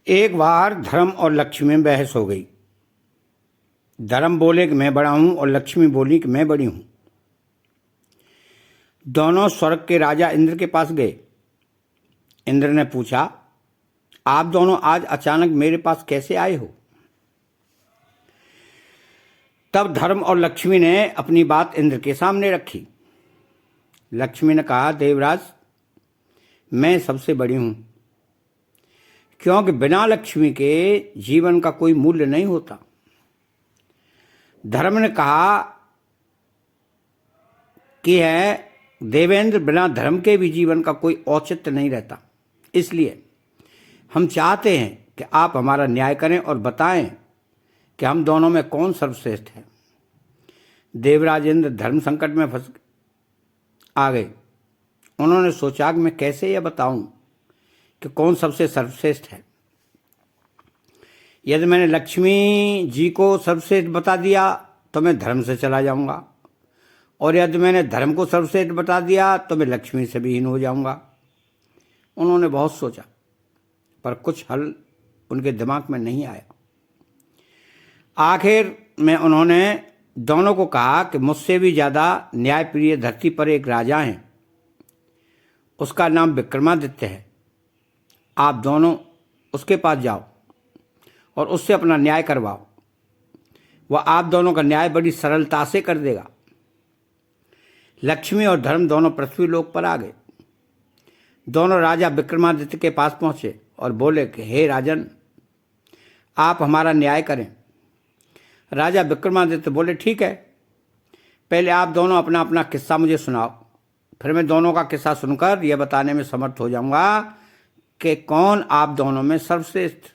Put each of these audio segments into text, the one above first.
एक बार धर्म और लक्ष्मी में बहस हो गई। धर्म बोले कि मैं बड़ा हूं और लक्ष्मी बोली कि मैं बड़ी हूं। दोनों स्वर्ग के राजा इंद्र के पास गए। इंद्र ने पूछा, आप दोनों आज अचानक मेरे पास कैसे आए हो? तब धर्म और लक्ष्मी ने अपनी बात इंद्र के सामने रखी। लक्ष्मी ने कहा, देवराज, मैं सबसे बड़ी हूं, क्योंकि बिना लक्ष्मी के जीवन का कोई मूल्य नहीं होता। धर्म ने कहा कि है देवेंद्र, बिना धर्म के भी जीवन का कोई औचित्य नहीं रहता। इसलिए हम चाहते हैं कि आप हमारा न्याय करें और बताएं कि हम दोनों में कौन सर्वश्रेष्ठ है। देवराज इंद्र धर्म संकट में फंस आ गए। उन्होंने सोचा कि मैं कैसे यह बताऊं कि कौन सबसे सर्वश्रेष्ठ है। यदि मैंने लक्ष्मी जी को सर्वश्रेष्ठ बता दिया तो मैं धर्म से चला जाऊंगा, और यदि मैंने धर्म को सर्वश्रेष्ठ बता दिया तो मैं लक्ष्मी से भी हीन हो जाऊंगा। उन्होंने बहुत सोचा, पर कुछ हल उनके दिमाग में नहीं आया। आखिर में उन्होंने दोनों को कहा कि मुझसे भी ज़्यादा न्यायप्रिय धरती पर एक राजा हैं, उसका नाम विक्रमादित्य है। आप दोनों उसके पास जाओ और उससे अपना न्याय करवाओ। वह आप दोनों का न्याय बड़ी सरलता से कर देगा। लक्ष्मी और धर्म दोनों पृथ्वी लोक पर आ गए। दोनों राजा विक्रमादित्य के पास पहुंचे और बोले कि हे राजन, आप हमारा न्याय करें। राजा विक्रमादित्य बोले, ठीक है, पहले आप दोनों अपना अपना किस्सा मुझे सुनाओ, फिर मैं दोनों का किस्सा सुनकर यह बताने में समर्थ हो जाऊंगा कि कौन आप दोनों में सर्वश्रेष्ठ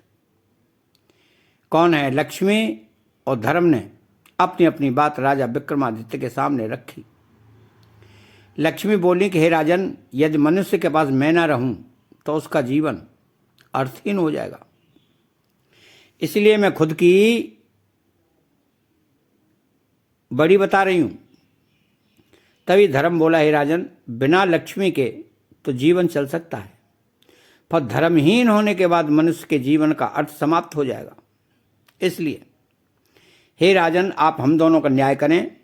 कौन है। लक्ष्मी और धर्म ने अपनी अपनी बात राजा विक्रमादित्य के सामने रखी। लक्ष्मी बोली कि हे राजन, यदि मनुष्य के पास मैं ना रहूं तो उसका जीवन अर्थहीन हो जाएगा। इसलिए मैं खुद की बड़ी बता रही हूं। तभी धर्म बोला, हे राजन, बिना लक्ष्मी के तो जीवन चल सकता है, पर धर्महीन होने के बाद मनुष्य के जीवन का अर्थ समाप्त हो जाएगा। इसलिए हे राजन, आप हम दोनों का न्याय करें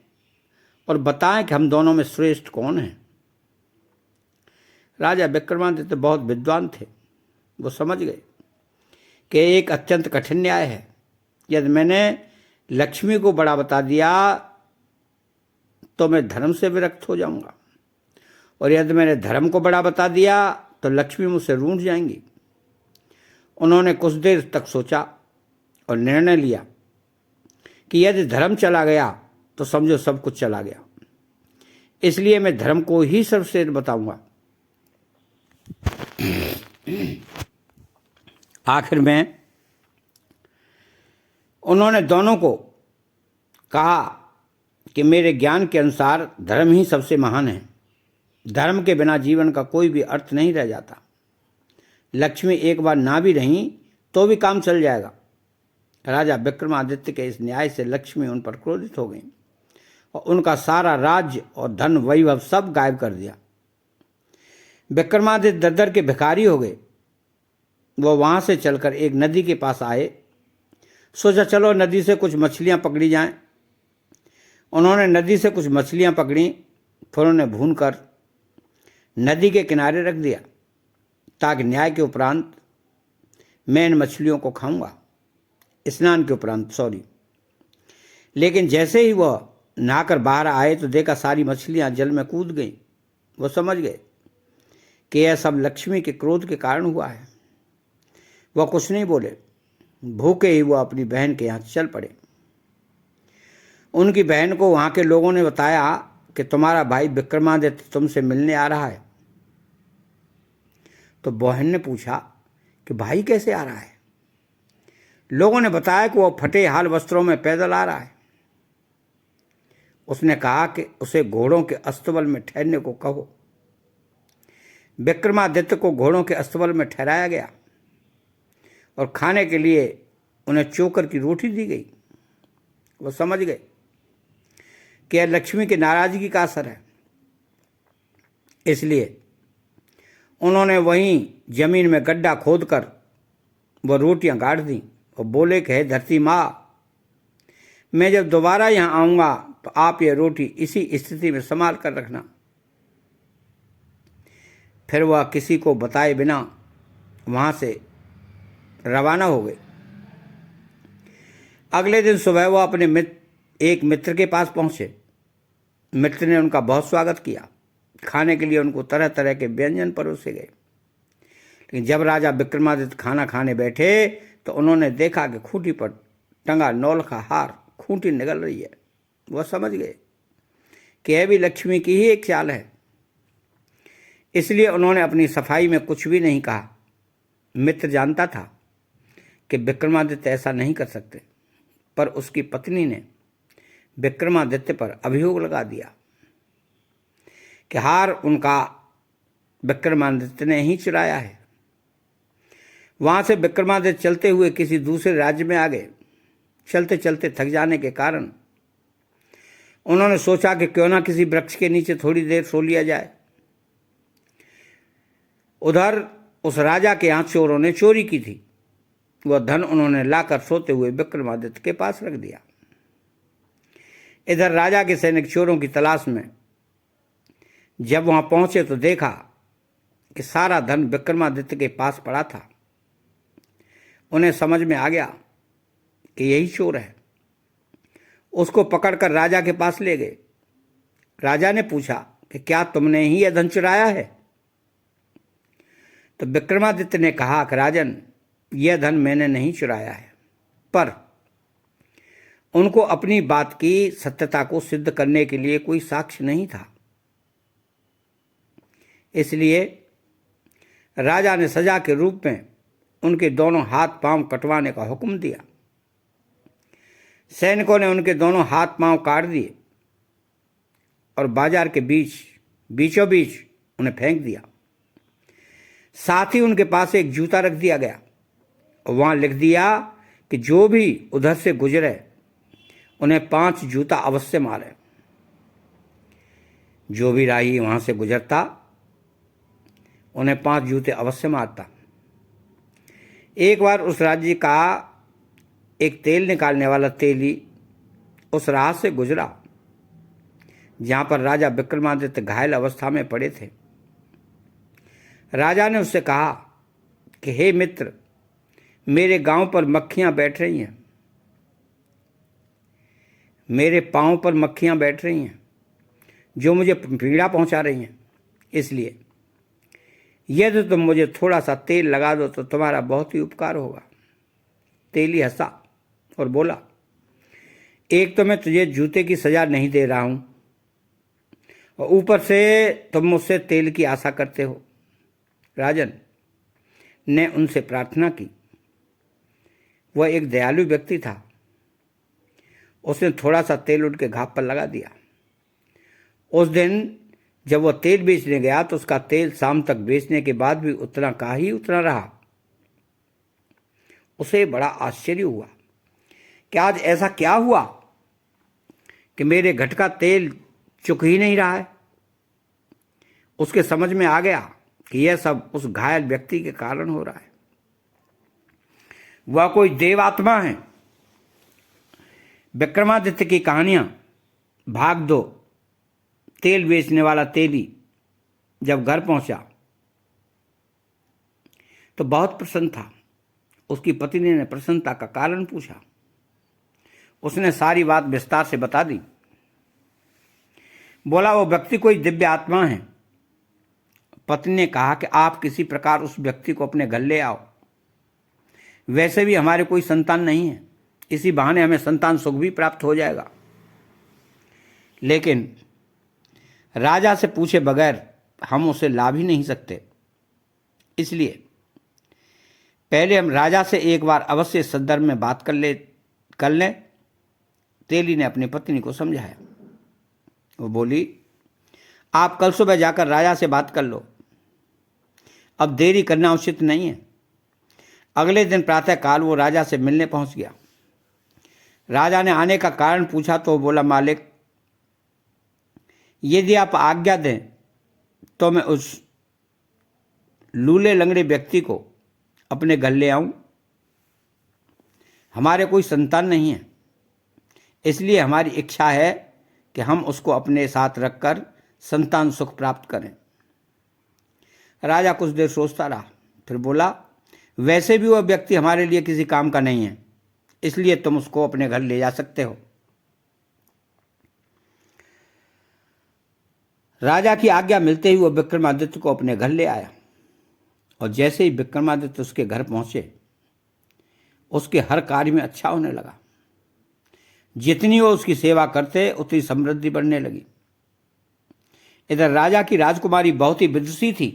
और बताएं कि हम दोनों में श्रेष्ठ कौन है। राजा विक्रमादित्य बहुत विद्वान थे। वो समझ गए कि एक अत्यंत कठिन न्याय है। यदि मैंने लक्ष्मी को बड़ा बता दिया तो मैं धर्म से विरक्त हो जाऊंगा, और यदि मैंने धर्म को बड़ा बता दिया तो लक्ष्मी मुझसे रूठ जाएंगी। उन्होंने कुछ देर तक सोचा और निर्णय लिया कि यदि धर्म चला गया तो समझो सब कुछ चला गया। इसलिए मैं धर्म को ही सर्वश्रेष्ठ बताऊंगा। आखिर में उन्होंने दोनों को कहा कि मेरे ज्ञान के अनुसार धर्म ही सबसे महान है। धर्म के बिना जीवन का कोई भी अर्थ नहीं रह जाता। लक्ष्मी एक बार ना भी रही तो भी काम चल जाएगा। राजा विक्रमादित्य के इस न्याय से लक्ष्मी उन पर क्रोधित हो गई और उनका सारा राज्य और धन वैभव सब गायब कर दिया। विक्रमादित्य दद्दर के भिखारी हो गए। वो वहां से चलकर एक नदी के पास आए। सोचा चलो नदी से कुछ मछलियां पकड़ी जाएं। उन्होंने नदी से कुछ मछलियां पकड़ी, फिर उन्हें भूनकर नदी के किनारे रख दिया ताकि न्याय के उपरांत मैं इन मछलियों को खाऊंगा। स्नान के उपरांत, सॉरी। लेकिन जैसे ही वह नहाकर बाहर आए तो देखा सारी मछलियां जल में कूद गईं। वो समझ गए कि यह सब लक्ष्मी के क्रोध के कारण हुआ है। वह कुछ नहीं बोले। भूखे ही वह अपनी बहन के यहाँ चल पड़े। उनकी बहन को वहाँ के लोगों ने बताया कि तुम्हारा भाई विक्रमादित्य तुमसे मिलने आ रहा है। तो बहन ने पूछा कि भाई कैसे आ रहा है? लोगों ने बताया कि वह फटे हाल वस्त्रों में पैदल आ रहा है। उसने कहा कि उसे घोड़ों के अस्तबल में ठहरने को कहो। विक्रमादित्य को घोड़ों के अस्तबल में ठहराया गया और खाने के लिए उन्हें चोकर की रोटी दी गई। वो समझ गए कि यह लक्ष्मी की नाराजगी का असर है। इसलिए उन्होंने वहीं जमीन में गड्ढा खोदकर वह रोटियां गाड़ दी और बोले कि हे धरती माँ, मैं जब दोबारा यहाँ आऊँगा तो आप ये रोटी इसी स्थिति में संभाल कर रखना। फिर वह किसी को बताए बिना वहाँ से रवाना हो गए। अगले दिन सुबह वह अपने एक मित्र के पास पहुँचे। मित्र ने उनका बहुत स्वागत किया। खाने के लिए उनको तरह तरह के व्यंजन परोसे गए। लेकिन जब राजा विक्रमादित्य खाना खाने बैठे तो उन्होंने देखा कि खूंटी पर टंगा नौलखा हार खूंटी निगल रही है। वह समझ गए कि यह भी लक्ष्मी की ही एक चाल है। इसलिए उन्होंने अपनी सफाई में कुछ भी नहीं कहा। मित्र जानता था कि विक्रमादित्य ऐसा नहीं कर सकते, पर उसकी पत्नी ने विक्रमादित्य पर अभियोग लगा दिया कि हार उनका विक्रमादित्य ने ही चुराया है। वहां से विक्रमादित्य चलते हुए किसी दूसरे राज्य में आ गए। चलते चलते थक जाने के कारण उन्होंने सोचा कि क्यों ना किसी वृक्ष के नीचे थोड़ी देर सो लिया जाए। उधर उस राजा के यहाँ चोरों ने चोरी की थी। वह धन उन्होंने लाकर सोते हुए विक्रमादित्य के पास रख दिया। इधर राजा के सैनिक चोरों की तलाश में जब वहां पहुंचे तो देखा कि सारा धन विक्रमादित्य के पास पड़ा था। उन्हें समझ में आ गया कि यही चोर है। उसको पकड़कर राजा के पास ले गए। राजा ने पूछा कि क्या तुमने ही यह धन चुराया है? तो विक्रमादित्य ने कहा कि राजन, यह धन मैंने नहीं चुराया है, पर उनको अपनी बात की सत्यता को सिद्ध करने के लिए कोई साक्ष्य नहीं था। इसलिए राजा ने सजा के रूप में उनके दोनों हाथ पांव कटवाने का हुक्म दिया। सैनिकों ने उनके दोनों हाथ पांव काट दिए और बाजार के बीचों बीच उन्हें फेंक दिया। साथ ही उनके पास एक जूता रख दिया गया और वहां लिख दिया कि जो भी उधर से गुजरे उन्हें 5 जूता अवश्य मारे। जो भी राही वहां से गुजरता उन्हें 5 जूते अवश्य मारता। एक बार उस राज्य का एक तेल निकालने वाला तेली उस राह से गुजरा जहां पर राजा विक्रमादित्य घायल अवस्था में पड़े थे। राजा ने उससे कहा कि हे मित्र, मेरे गांव पर मक्खियां बैठ रही हैं, मेरे पांव पर मक्खियां बैठ रही हैं जो मुझे पीड़ा पहुंचा रही हैं। इसलिए यदि तुम मुझे थोड़ा सा तेल लगा दो तो तुम्हारा बहुत ही उपकार होगा। तेली हंसा और बोला, एक तो मैं तुझे जूते की सजा नहीं दे रहा हूं और ऊपर से तुम मुझसे तेल की आशा करते हो। राजन ने उनसे प्रार्थना की। वह एक दयालु व्यक्ति था। उसने थोड़ा सा तेल उनके घाव पर लगा दिया। उस दिन जब वह तेल बेचने गया तो उसका तेल शाम तक बेचने के बाद भी उतना का ही उतना रहा। उसे बड़ा आश्चर्य हुआ कि आज ऐसा क्या हुआ कि मेरे घट का तेल चुक ही नहीं रहा है। उसके समझ में आ गया कि यह सब उस घायल व्यक्ति के कारण हो रहा है। वह कोई देवात्मा है। विक्रमादित्य की कहानियां भाग 2। तेल बेचने वाला तेली जब घर पहुंचा तो बहुत प्रसन्न था। उसकी पत्नी ने प्रसन्नता का कारण पूछा। उसने सारी बात विस्तार से बता दी। बोला, वो व्यक्ति कोई दिव्य आत्मा है। पत्नी ने कहा कि आप किसी प्रकार उस व्यक्ति को अपने घर ले आओ। वैसे भी हमारे कोई संतान नहीं है, इसी बहाने हमें संतान सुख भी प्राप्त हो जाएगा। लेकिन राजा से पूछे बगैर हम उसे ला भी नहीं सकते। इसलिए पहले हम राजा से एक बार अवश्य इस संदर्भ में बात कर लें। तेली ने अपनी पत्नी को समझाया। वो बोली, आप कल सुबह जाकर राजा से बात कर लो। अब देरी करना उचित नहीं है। अगले दिन प्रातःकाल वो राजा से मिलने पहुंच गया। राजा ने आने का कारण पूछा तो वो बोला, मालिक, यदि आप आज्ञा दें तो मैं उस लूले लंगड़े व्यक्ति को अपने घर ले आऊं। हमारे कोई संतान नहीं है, इसलिए हमारी इच्छा है कि हम उसको अपने साथ रखकर संतान सुख प्राप्त करें। राजा कुछ देर सोचता रहा, फिर बोला, वैसे भी वह व्यक्ति हमारे लिए किसी काम का नहीं है, इसलिए तुम उसको अपने घर ले जा सकते हो। राजा की आज्ञा मिलते ही वह विक्रमादित्य को अपने घर ले आया, और जैसे ही विक्रमादित्य उसके घर पहुंचे, उसके हर कार्य में अच्छा होने लगा। जितनी वो उसकी सेवा करते उतनी समृद्धि बढ़ने लगी। इधर राजा की राजकुमारी बहुत ही विदुषी थी,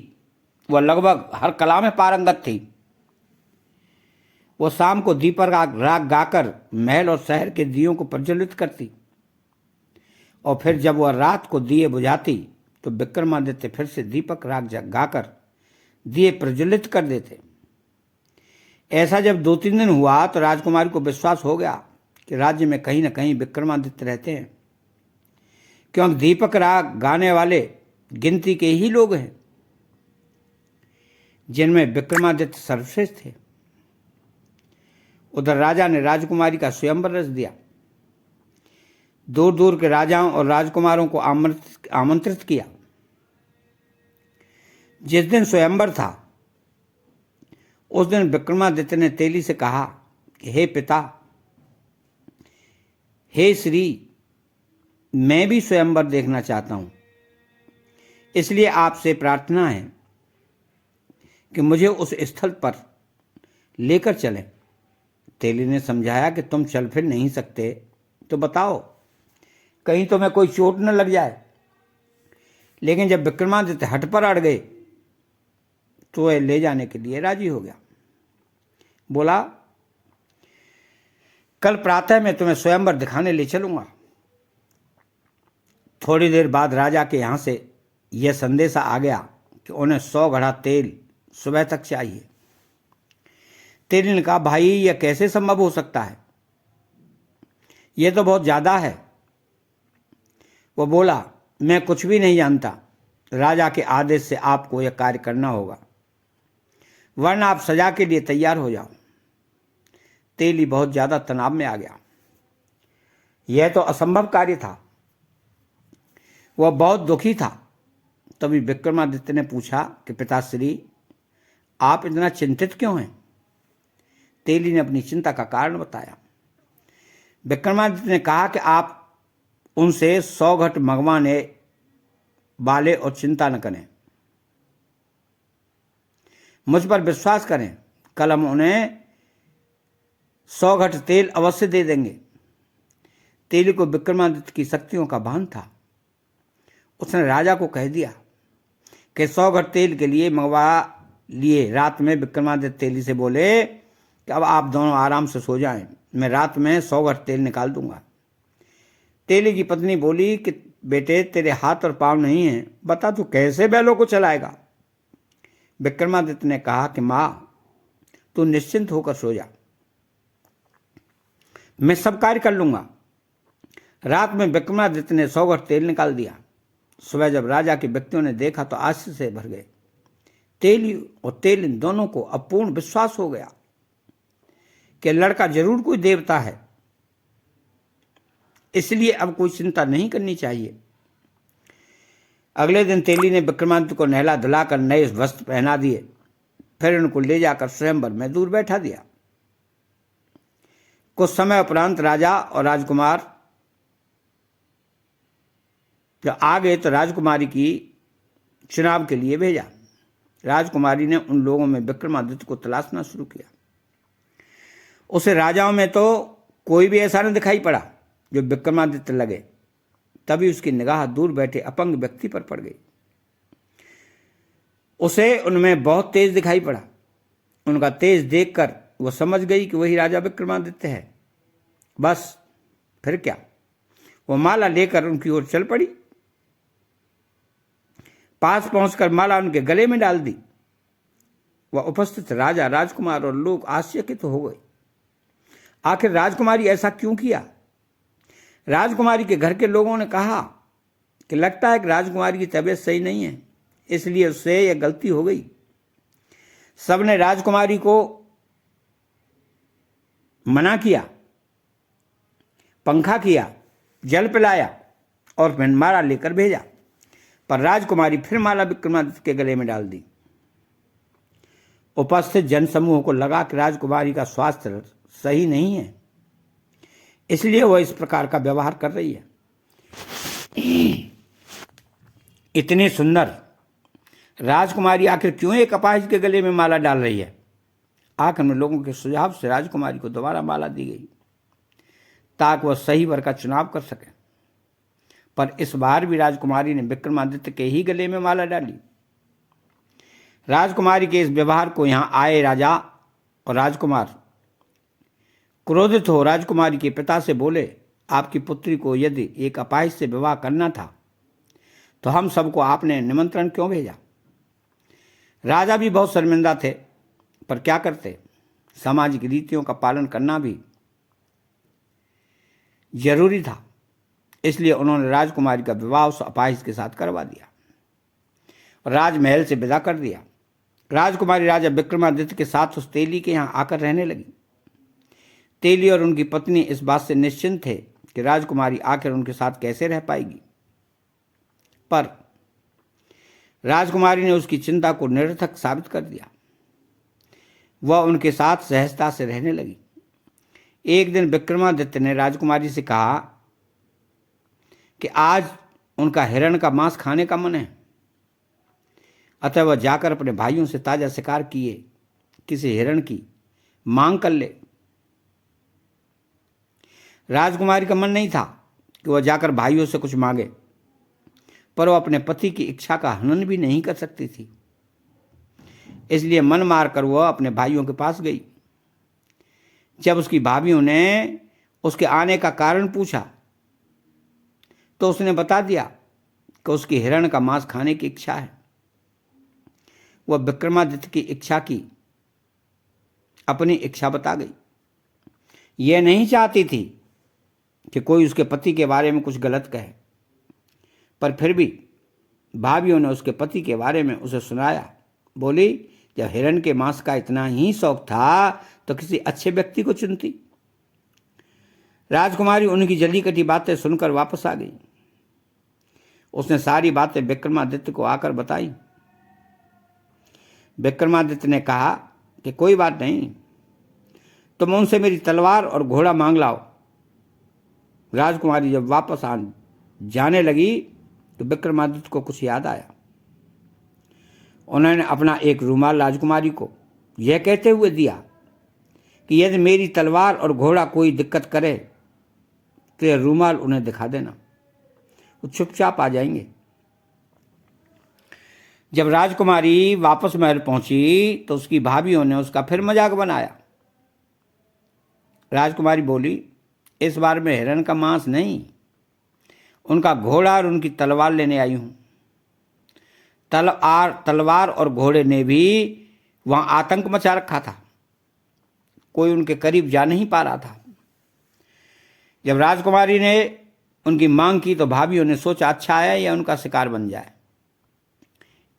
वह लगभग हर कला में पारंगत थी। वो शाम को दीपक राग गाकर महल और शहर के दियों को प्रज्वलित करती, और फिर जब वह रात को दिए बुझाती तो विक्रमादित्य फिर से दीपक राग गाकर दिए प्रज्वलित कर देते। ऐसा जब 2-3 दिन हुआ तो राजकुमारी को विश्वास हो गया कि राज्य में कहीं न कहीं विक्रमादित्य रहते हैं, क्योंकि दीपक राग गाने वाले गिनती के ही लोग हैं, जिनमें विक्रमादित्य सर्वश्रेष्ठ थे। उधर राजा ने राजकुमारी का स्वयंवर रच दिया। दूर दूर के राजाओं और राजकुमारों को आमंत्रित किया। जिस दिन स्वयंवर था उस दिन विक्रमादित्य ने तेली से कहा कि हे पिता, हे श्री, मैं भी स्वयंवर देखना चाहता हूं, इसलिए आपसे प्रार्थना है कि मुझे उस स्थल पर लेकर चलें। तेली ने समझाया कि तुम चल फिर नहीं सकते तो बताओ, कहीं तुम्हें कोई चोट न लग जाए। लेकिन जब विक्रमादित्य हट पर अड़ गए तो वह ले जाने के लिए राजी हो गया। बोला, कल प्रातः मैं तुम्हें स्वयंवर दिखाने ले चलूंगा। थोड़ी देर बाद राजा के यहां से यह संदेशा आ गया कि उन्हें 100 घड़ा तेल सुबह तक चाहिए। तेली ने कहा, भाई, यह कैसे संभव हो सकता है, यह तो बहुत ज्यादा है। वो बोला, मैं कुछ भी नहीं जानता, राजा के आदेश से आपको यह कार्य करना होगा, वरना आप सजा के लिए तैयार हो जाओ। तेली बहुत ज्यादा तनाव में आ गया। यह तो असंभव कार्य था। वह बहुत दुखी था। तभी विक्रमादित्य ने पूछा कि पिताश्री, आप इतना चिंतित क्यों हैं? तेली ने अपनी चिंता का कारण बताया। विक्रमादित्य ने कहा कि आप उनसे 100 घट मंगवाने वाले और चिंता न करें, मुझ पर विश्वास करें, कल हम उन्हें 100 घट तेल अवश्य दे देंगे। तेली को विक्रमादित्य की शक्तियों का भान था। उसने राजा को कह दिया कि 100 घट तेल के लिए मंगवा लिए। रात में विक्रमादित्य तेली से बोले कि अब आप दोनों आराम से सो जाएं, मैं रात में 100 घट तेल निकाल दूंगा। तेली की पत्नी बोली कि बेटे, तेरे हाथ और पांव नहीं हैं, बता तू कैसे बैलों को चलाएगा? विक्रमादित्य ने कहा कि मां, तू निश्चिंत होकर सो जा, मैं सब कार्य कर लूंगा। रात में विक्रमादित्य ने 100 घट तेल निकाल दिया। सुबह जब राजा के व्यक्तियों ने देखा तो आश्चर्य से भर गए। तेली और तेल इन दोनों को अपूर्ण विश्वास हो गया कि लड़का जरूर कोई देवता है, इसलिए अब कोई चिंता नहीं करनी चाहिए। अगले दिन तेली ने विक्रमादित्य को नहला धुलाकर नए वस्त्र पहना दिए, फिर उनको ले जाकर स्वयंवर में दूर बैठा दिया। कुछ समय उपरांत राजा और राजकुमार जब आ गए तो राजकुमारी की चुनाव के लिए भेजा। राजकुमारी ने उन लोगों में विक्रमादित्य को तलाशना शुरू किया। उसे राजाओं में तो कोई भी ऐसा न दिखाई पड़ा जो विक्रमादित्य लगे। तभी उसकी निगाह दूर बैठे अपंग व्यक्ति पर पड़ गई। उसे उनमें बहुत तेज दिखाई पड़ा। उनका तेज देखकर वह समझ गई कि वही राजा विक्रमादित्य है। बस फिर क्या, वो माला लेकर उनकी ओर चल पड़ी। पास पहुंचकर माला उनके गले में डाल दी। वह उपस्थित राजा, राजकुमार और लोग आश्चर्यचकित हो गए। आखिर राजकुमारी ऐसा क्यों किया? राजकुमारी के घर के लोगों ने कहा कि लगता है कि राजकुमारी की तबीयत सही नहीं है, इसलिए उससे यह गलती हो गई। सबने राजकुमारी को मना किया, पंखा किया, जल पिलाया और फिर माला लेकर भेजा, पर राजकुमारी फिर माला विक्रमादित्य के गले में डाल दी। उपस्थित जनसमूह को लगा कि राजकुमारी का स्वास्थ्य सही नहीं है, इसलिए वह इस प्रकार का व्यवहार कर रही है। इतनी सुंदर राजकुमारी आखिर क्यों एक अपाहिज के गले में माला डाल रही है? आखिर में लोगों के सुझाव से राजकुमारी को दोबारा माला दी गई ताकि वह सही वर का चुनाव कर सके, पर इस बार भी राजकुमारी ने विक्रमादित्य के ही गले में माला डाली। राजकुमारी के इस व्यवहार को यहां आए राजा और राजकुमार क्रोधित हो राजकुमारी के पिता से बोले, आपकी पुत्री को यदि एक अपाहिज से विवाह करना था तो हम सबको आपने निमंत्रण क्यों भेजा? राजा भी बहुत शर्मिंदा थे, पर क्या करते, सामाजिक रीतियों का पालन करना भी जरूरी था। इसलिए उन्होंने राजकुमारी का विवाह उस अपाहिज के साथ करवा दिया और राजमहल से विदा कर दिया। राजकुमारी राजा विक्रमादित्य के साथ उस तेली के यहाँ आकर रहने लगी। तेली और उनकी पत्नी इस बात से निश्चिंत थे कि राजकुमारी आखिर उनके साथ कैसे रह पाएगी, पर राजकुमारी ने उसकी चिंता को निरर्थक साबित कर दिया। वह उनके साथ सहजता से रहने लगी। एक दिन विक्रमादित्य ने राजकुमारी से कहा कि आज उनका हिरण का मांस खाने का मन है, अतः वह जाकर अपने भाइयों से ताजा शिकार किए किसी हिरण की मांग कर ले। राजकुमारी का मन नहीं था कि वह जाकर भाइयों से कुछ मांगे, पर वह अपने पति की इच्छा का हनन भी नहीं कर सकती थी। इसलिए मन मारकर वह अपने भाइयों के पास गई। जब उसकी भाभियों ने उसके आने का कारण पूछा तो उसने बता दिया कि उसकी हिरण का मांस खाने की इच्छा है। वह विक्रमादित्य की इच्छा की अपनी इच्छा बता गई। यह नहीं चाहती थी कि कोई उसके पति के बारे में कुछ गलत कहे, पर फिर भी भाभियों ने उसके पति के बारे में उसे सुनाया। बोली, जब हिरण के मांस का इतना ही शौक था तो किसी अच्छे व्यक्ति को चुनती। राजकुमारी उनकी जली कटी बातें सुनकर वापस आ गई। उसने सारी बातें विक्रमादित्य को आकर बताई। विक्रमादित्य ने कहा कि कोई बात नहीं, तुम उनसे मेरी तलवार और घोड़ा मांग लाओ। राजकुमारी जब वापस जाने लगी तो विक्रमादित्य को कुछ याद आया। उन्होंने अपना एक रूमाल राजकुमारी को यह कहते हुए दिया कि यदि मेरी तलवार और घोड़ा कोई दिक्कत करे तो यह रूमाल उन्हें दिखा देना, वो चुपचाप आ जाएंगे। जब राजकुमारी वापस महल पहुंची तो उसकी भाभियों ने उसका फिर मजाक बनाया। राजकुमारी बोली, इस बार मैं हिरण का मांस नहीं, उनका घोड़ा और उनकी तलवार लेने आई हूं। तलवार और घोड़े ने भी वहां आतंक मचा रखा था, कोई उनके करीब जा नहीं पा रहा था। जब राजकुमारी ने उनकी मांग की तो भाभियों ने सोचा, अच्छा है या उनका शिकार बन जाए,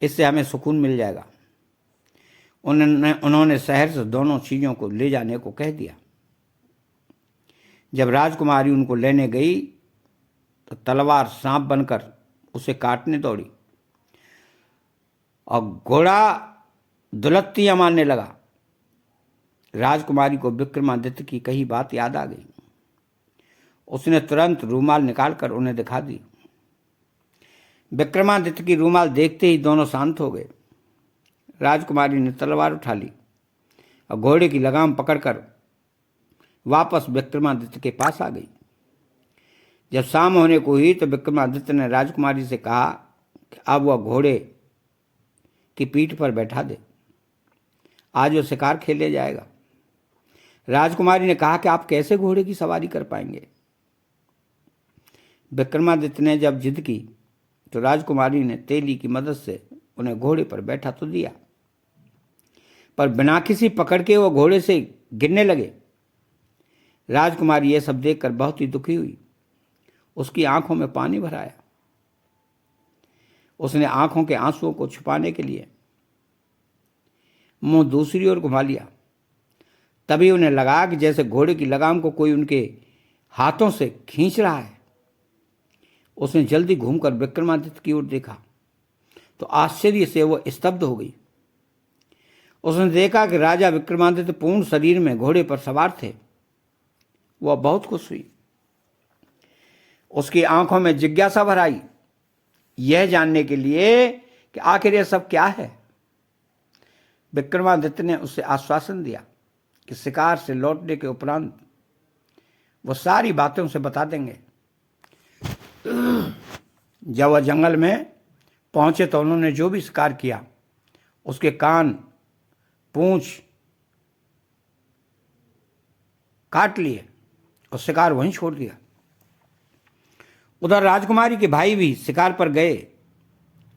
इससे हमें सुकून मिल जाएगा। उन्होंने शहर से दोनों चीज़ों को ले जाने को कह दिया। जब राजकुमारी उनको लेने गई तो तलवार सांप बनकर उसे काटने दौड़ी और घोड़ा दुलत्तियां मारने लगा। राजकुमारी को विक्रमादित्य की कही बात याद आ गई। उसने तुरंत रूमाल निकालकर उन्हें दिखा दी। विक्रमादित्य की रूमाल देखते ही दोनों शांत हो गए। राजकुमारी ने तलवार उठा ली और घोड़े की लगाम पकड़कर वापस विक्रमादित्य के पास आ गई। जब शाम होने को हुई तो विक्रमादित्य ने राजकुमारी से कहा कि अब वह घोड़े की पीठ पर बैठा दे, आज वो शिकार खेले जाएगा। राजकुमारी ने कहा कि आप कैसे घोड़े की सवारी कर पाएंगे? विक्रमादित्य ने जब जिद की तो राजकुमारी ने तेली की मदद से उन्हें घोड़े पर बैठा तो दिया, पर बिना किसी पकड़ के वो घोड़े से गिरने लगे। राजकुमारी यह सब देखकर बहुत ही दुखी हुई। उसकी आंखों में पानी भर आया। उसने आंखों के आंसुओं को छुपाने के लिए मुंह दूसरी ओर घुमा लिया। तभी उन्हें लगा कि जैसे घोड़े की लगाम को कोई उनके हाथों से खींच रहा है। उसने जल्दी घूमकर विक्रमादित्य की ओर देखा तो आश्चर्य से वह स्तब्ध हो गई। उसने देखा कि राजा विक्रमादित्य पूर्ण शरीर में घोड़े पर सवार थे। वह बहुत खुश हुई। उसकी आंखों में जिज्ञासा भर आई, यह जानने के लिए कि आखिर यह सब क्या है। विक्रमादित्य ने उसे आश्वासन दिया कि शिकार से लौटने के उपरांत वो सारी बातें उसे बता देंगे। जब वह जंगल में पहुंचे तो उन्होंने जो भी शिकार किया उसके कान, पूंछ काट लिए और शिकार वहीं छोड़ दिया। उधर राजकुमारी के भाई भी शिकार पर गए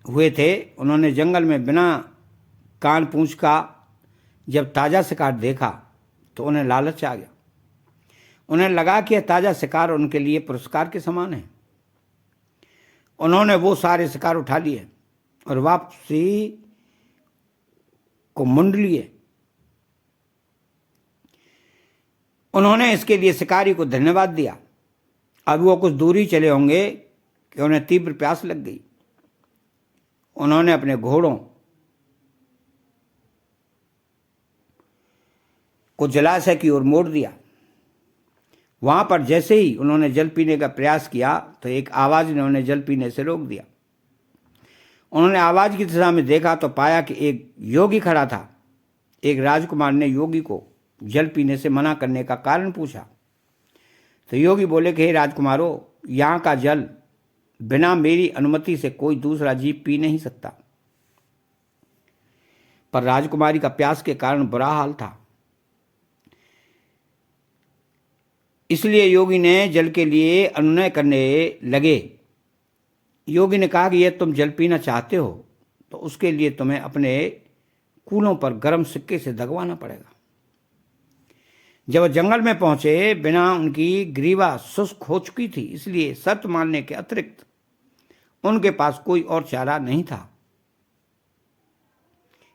हुए थे। उन्होंने जंगल में बिना कान पूंछ का जब ताज़ा शिकार देखा तो उन्हें लालच आ गया। उन्हें लगा कि यह ताज़ा शिकार उनके लिए पुरस्कार के समान है। उन्होंने वो सारे शिकार उठा लिए और वापसी को मुंड लिए। उन्होंने इसके लिए शिकारी को धन्यवाद दिया। अब वो कुछ दूरी चले होंगे कि उन्हें तीव्र प्यास लग गई। उन्होंने अपने घोड़ों को जलाशय की ओर मोड़ दिया। वहां पर जैसे ही उन्होंने जल पीने का प्रयास किया तो एक आवाज ने उन्हें जल पीने से रोक दिया। उन्होंने आवाज की दिशा में देखा तो पाया कि एक योगी खड़ा था। एक राजकुमार ने योगी को जल पीने से मना करने का कारण पूछा तो योगी बोले कि हे राजकुमारों, यहाँ का जल बिना मेरी अनुमति से कोई दूसरा जीव पी नहीं सकता। पर राजकुमारी का प्यास के कारण बुरा हाल था, इसलिए योगी ने जल के लिए अनुनय करने लगे। योगी ने कहा कि यह तुम जल पीना चाहते हो तो उसके लिए तुम्हें अपने कूलों पर गर्म सिक्के से दगवाना पड़ेगा। जब वह जंगल में पहुंचे, बिना उनकी ग्रीवा शुष्क हो चुकी थी, इसलिए शर्त मानने के अतिरिक्त उनके पास कोई और चारा नहीं था।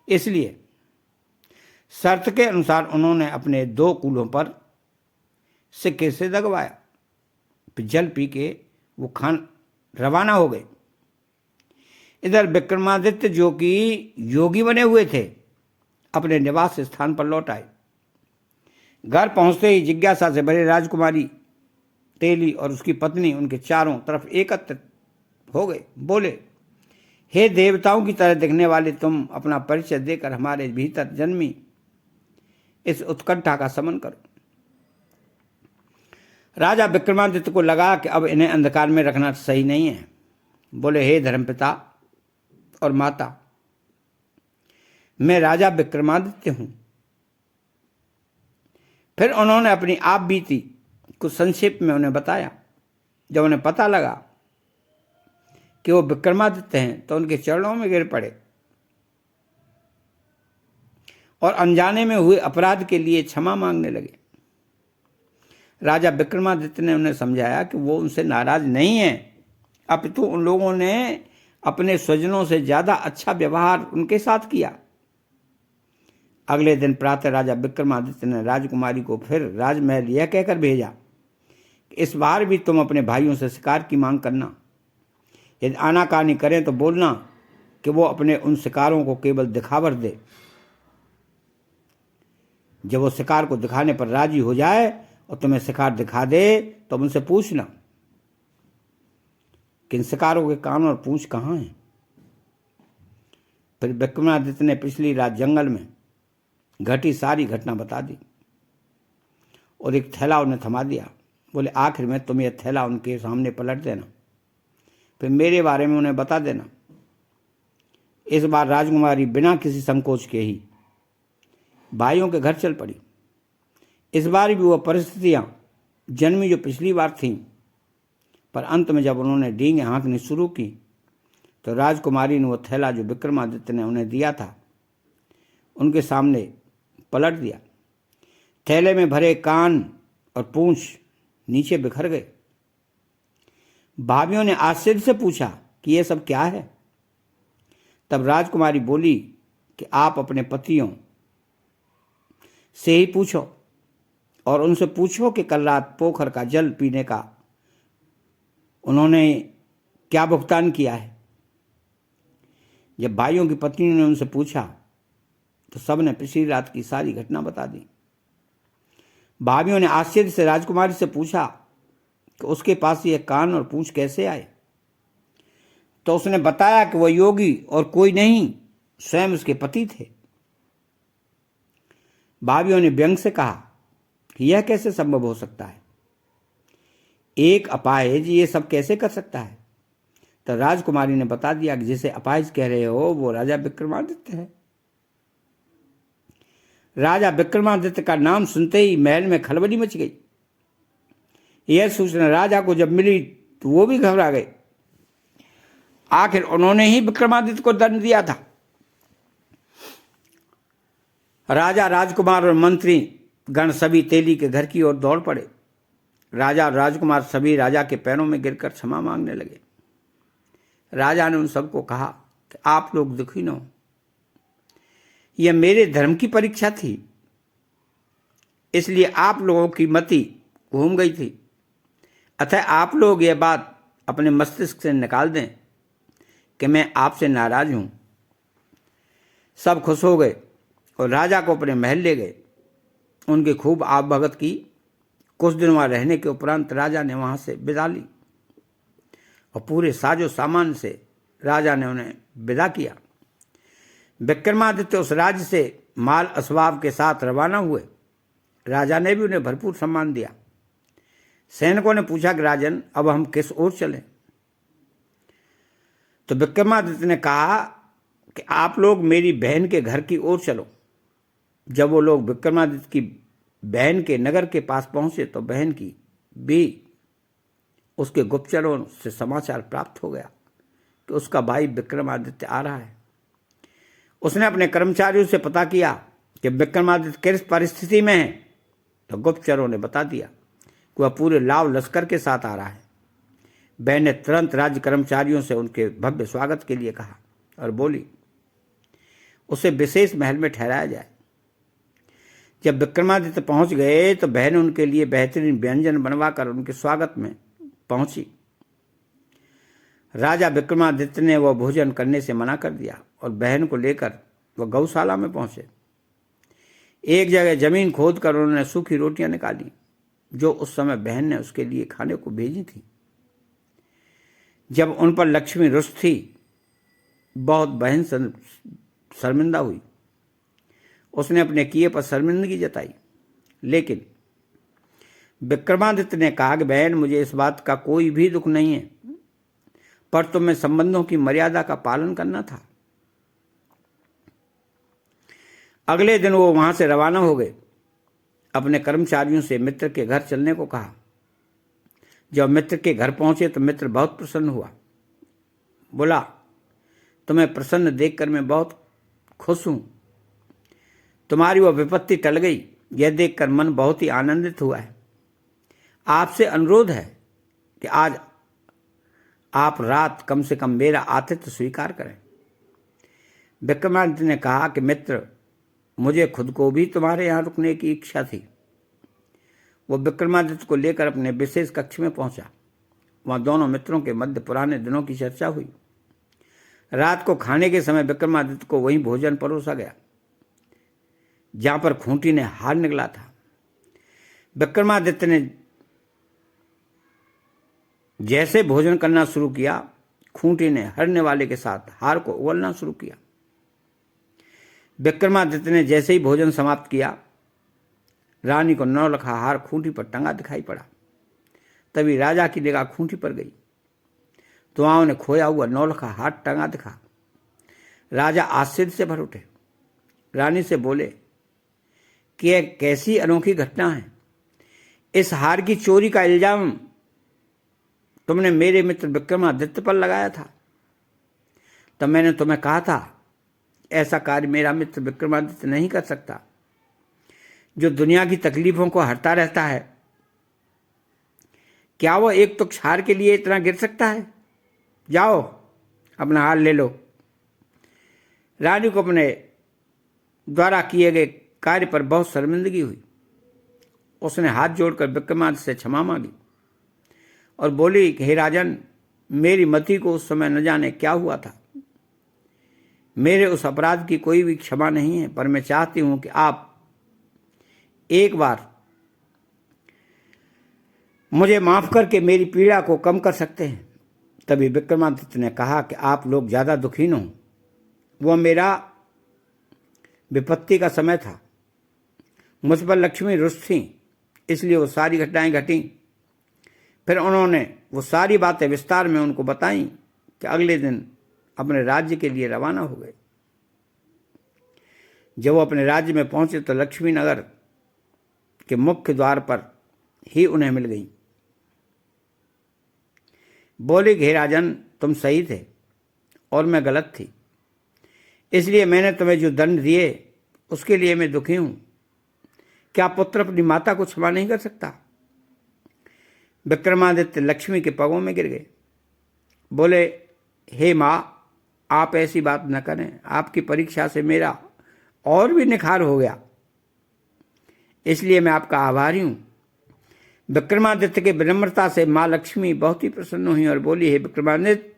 इसलिए शर्त के अनुसार उन्होंने अपने 2 कूलों पर सिक्के से दगवाया। फिर जल पी के वो खान रवाना हो गए। इधर विक्रमादित्य, जो कि योगी बने हुए थे, अपने निवास स्थान पर लौट आए। घर पहुंचते ही जिज्ञासा से भरे राजकुमारी तेली और उसकी पत्नी उनके चारों तरफ एकत्रित हो गए। बोले, हे देवताओं की तरह दिखने वाले तुम, अपना परिचय देकर हमारे भीतर जन्मी इस उत्कंठा का शमन करो। राजा विक्रमादित्य को लगा कि अब इन्हें अंधकार में रखना सही नहीं है। बोले, हे धर्मपिता और माता, मैं राजा विक्रमादित्य हूं। फिर उन्होंने अपनी आप बीती कुछ संक्षेप में उन्हें बताया। जब उन्हें पता लगा कि वो विक्रमादित्य हैं तो उनके चरणों में गिर पड़े और अनजाने में हुए अपराध के लिए क्षमा मांगने लगे। राजा विक्रमादित्य ने उन्हें समझाया कि वो उनसे नाराज नहीं है, अपितु उन लोगों ने अपने स्वजनों से ज्यादा अच्छा व्यवहार उनके साथ किया। अगले दिन प्रातः राजा विक्रमादित्य ने राजकुमारी को फिर राजमहल यह कहकर भेजा कि इस बार भी तुम अपने भाइयों से शिकार की मांग करना। यदि आनाकानी करें तो बोलना कि वो अपने उन शिकारों को केवल दिखावर दे। जब वो शिकार को दिखाने पर राजी हो जाए और तुम्हें शिकार दिखा दे तो उनसे पूछना कि इन शिकारों के कान और पूंछ कहाँ हैं। फिर विक्रमादित्य ने पिछली रात जंगल में घटी सारी घटना बता दी और एक थैला उन्हें थमा दिया। बोले, आखिर में तुम यह थैला उनके सामने पलट देना, फिर मेरे बारे में उन्हें बता देना। इस बार राजकुमारी बिना किसी संकोच के ही भाइयों के घर चल पड़ी। इस बार भी वह परिस्थितियां जन्मी जो पिछली बार थीं, पर अंत में जब उन्होंने डींगे हाँकनी शुरू की तो राजकुमारी ने वह थैला जो विक्रमादित्य ने उन्हें दिया था उनके सामने पलट दिया। थैले में भरे कान और पूंछ नीचे बिखर गए। भाभियों ने आश्चर्य से पूछा कि यह सब क्या है। तब राजकुमारी बोली कि आप अपने पतियों से ही पूछो और उनसे पूछो कि कल रात पोखर का जल पीने का उन्होंने क्या भुगतान किया है। जब भाइयों की पत्नी ने उनसे पूछा तो सब ने पिछली रात की सारी घटना बता दी। भाइयों ने आश्चर्य से राजकुमारी से पूछा कि उसके पास ये कान और पूंछ कैसे आए। तो उसने बताया कि वह योगी और कोई नहीं, स्वयं उसके पति थे। भाइयों ने व्यंग से कहा कि यह कैसे संभव हो सकता है, एक अपाहिज ये सब कैसे कर सकता है। तो राजकुमारी ने बता दिया कि जिसे अपाहिज कह रहे हो वो राजा विक्रमादित्य है। राजा विक्रमादित्य का नाम सुनते ही महल में खलबली मच गई। यह सूचना राजा को जब मिली तो वो भी घबरा गए। आखिर उन्होंने ही विक्रमादित्य को दंड दिया था। राजा, राजकुमार और मंत्री गण सभी तेली के घर की ओर दौड़ पड़े। राजा और राजकुमार सभी राजा के पैरों में गिरकर क्षमा मांगने लगे। राजा ने उन सबको कहा कि आप लोग दुखी न हो, यह मेरे धर्म की परीक्षा थी, इसलिए आप लोगों की मति घूम गई थी। अतः आप लोग यह बात अपने मस्तिष्क से निकाल दें कि मैं आपसे नाराज हूं। सब खुश हो गए और राजा को अपने महल ले गए। उनकी खूब आवभगत की। कुछ दिन वहां रहने के उपरांत राजा ने वहां से विदा ली और पूरे साजो सामान से राजा ने उन्हें विदा किया। विक्रमादित्य उस राज्य से माल असबाब के साथ रवाना हुए। राजा ने भी उन्हें भरपूर सम्मान दिया। सैनिकों ने पूछा कि राजन, अब हम किस ओर चलें। तो विक्रमादित्य ने कहा कि आप लोग मेरी बहन के घर की ओर चलो। जब वो लोग विक्रमादित्य की बहन के नगर के पास पहुंचे तो बहन की भी उसके गुप्तचरों से समाचार प्राप्त हो गया कि उसका भाई विक्रमादित्य आ रहा है। उसने अपने कर्मचारियों से पता किया कि विक्रमादित्य किस परिस्थिति में है, तो गुप्तचरों ने बता दिया कि वह पूरे लाव लश्कर के साथ आ रहा है। बहन ने तुरंत राज्य कर्मचारियों से उनके भव्य स्वागत के लिए कहा और बोली उसे विशेष महल में ठहराया जाए। जब विक्रमादित्य पहुंच गए तो बहन उनके लिए बेहतरीन व्यंजन बनवाकर उनके स्वागत में पहुंची। राजा विक्रमादित्य ने वह भोजन करने से मना कर दिया और बहन को लेकर वह गौशाला में पहुंचे। एक जगह जमीन खोदकर उन्होंने सूखी रोटियां निकाली जो उस समय बहन ने उसके लिए खाने को भेजी थी। जब उन पर लक्ष्मी रुष्ट थी, बहुत बहन शर्मिंदा हुई। उसने अपने किए पर शर्मिंदगी जताई, लेकिन विक्रमादित्य ने कहा कि बहन, मुझे इस बात का कोई भी दुख नहीं है, पर तुम्हें संबंधों की मर्यादा का पालन करना था। अगले दिन वो वहां से रवाना हो गए। अपने कर्मचारियों से मित्र के घर चलने को कहा। जब मित्र के घर पहुंचे तो मित्र बहुत प्रसन्न हुआ। बोला, तुम्हें प्रसन्न देखकर मैं बहुत खुश हूं। तुम्हारी वह विपत्ति टल गई, यह देखकर मन बहुत ही आनंदित हुआ है। आपसे अनुरोध है कि आज आप रात कम से कम मेरा आतिथ्य स्वीकार करें। विक्रमादित्य ने कहा कि मित्र, मुझे खुद को भी तुम्हारे यहाँ रुकने की इच्छा थी। वो विक्रमादित्य को लेकर अपने विशेष कक्ष में पहुंचा। वहां दोनों मित्रों के मध्य पुराने दिनों की चर्चा हुई। रात को खाने के समय विक्रमादित्य को वहीं भोजन परोसा गया जहां पर खूंटी ने हार निकला था। विक्रमादित्य ने जैसे भोजन करना शुरू किया, खूंटी ने हरने वाले के साथ हार को उगलना शुरू किया। विक्रमादित्य ने जैसे ही भोजन समाप्त किया, रानी को 9 लखा हार खूंटी पर टंगा दिखाई पड़ा। तभी राजा की निगाह खूंटी पर गई तो वहां उन्हें खोया हुआ 9 लखा हार टंगा दिखा। राजा आश्चर्य से भर उठे। रानी से बोले कि यह कैसी अनोखी घटना है। इस हार की चोरी का इल्जाम तुमने मेरे मित्र विक्रमादित्य पर लगाया था। तब मैंने तुम्हें कहा था ऐसा कार्य मेरा मित्र विक्रमादित्य नहीं कर सकता, जो दुनिया की तकलीफों को हरता रहता है। क्या वो एक तुच्छ हार के लिए इतना गिर सकता है? जाओ, अपना हार ले लो। रानी को अपने द्वारा किए गए कार्य पर बहुत शर्मिंदगी हुई उसने हाथ जोड़कर विक्रमादित्य से क्षमा मांगी और बोली कि हे राजन, मेरी मति को उस समय न जाने क्या हुआ था। मेरे उस अपराध की कोई भी क्षमा नहीं है, पर मैं चाहती हूं कि आप एक बार मुझे माफ करके मेरी पीड़ा को कम कर सकते हैं। तभी विक्रमादित्य ने कहा कि आप लोग ज़्यादा दुखी न हो, वह मेरा विपत्ति का समय था। मुझ पर लक्ष्मी रुष्ट थी, इसलिए वो सारी घटनाएं घटी। फिर उन्होंने वो सारी बातें विस्तार में उनको बताई कि अगले दिन अपने राज्य के लिए रवाना हो गए। जब वो अपने राज्य में पहुंचे तो लक्ष्मी नगर के मुख्य द्वार पर ही उन्हें मिल गई। बोले कि हे राजन, तुम सही थे और मैं गलत थी, इसलिए मैंने तुम्हें जो दंड दिए उसके लिए मैं दुखी हूं। क्या पुत्र अपनी माता को क्षमा नहीं कर सकता? विक्रमादित्य लक्ष्मी के पैरों में गिर गए। बोले, हे माँ, आप ऐसी बात न करें। आपकी परीक्षा से मेरा और भी निखार हो गया, इसलिए मैं आपका आभारी हूं। विक्रमादित्य के विनम्रता से माँ लक्ष्मी बहुत ही प्रसन्न हुई और बोली, हे विक्रमादित्य,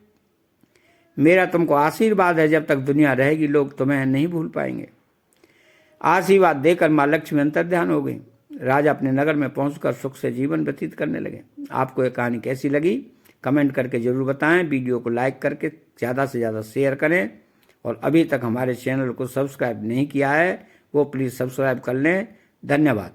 मेरा तुमको आशीर्वाद है, जब तक दुनिया रहेगी लोग तुम्हें नहीं भूल पाएंगे। आशीर्वाद देकर माँ लक्ष्मी अंतर्ध्यान हो गई। राजा अपने नगर में पहुंचकर सुख से जीवन व्यतीत करने लगे। आपको यह कहानी कैसी लगी कमेंट करके जरूर बताएं। वीडियो को लाइक करके ज़्यादा से ज़्यादा शेयर करें और अभी तक हमारे चैनल को सब्सक्राइब नहीं किया है वो प्लीज़ सब्सक्राइब कर लें। धन्यवाद।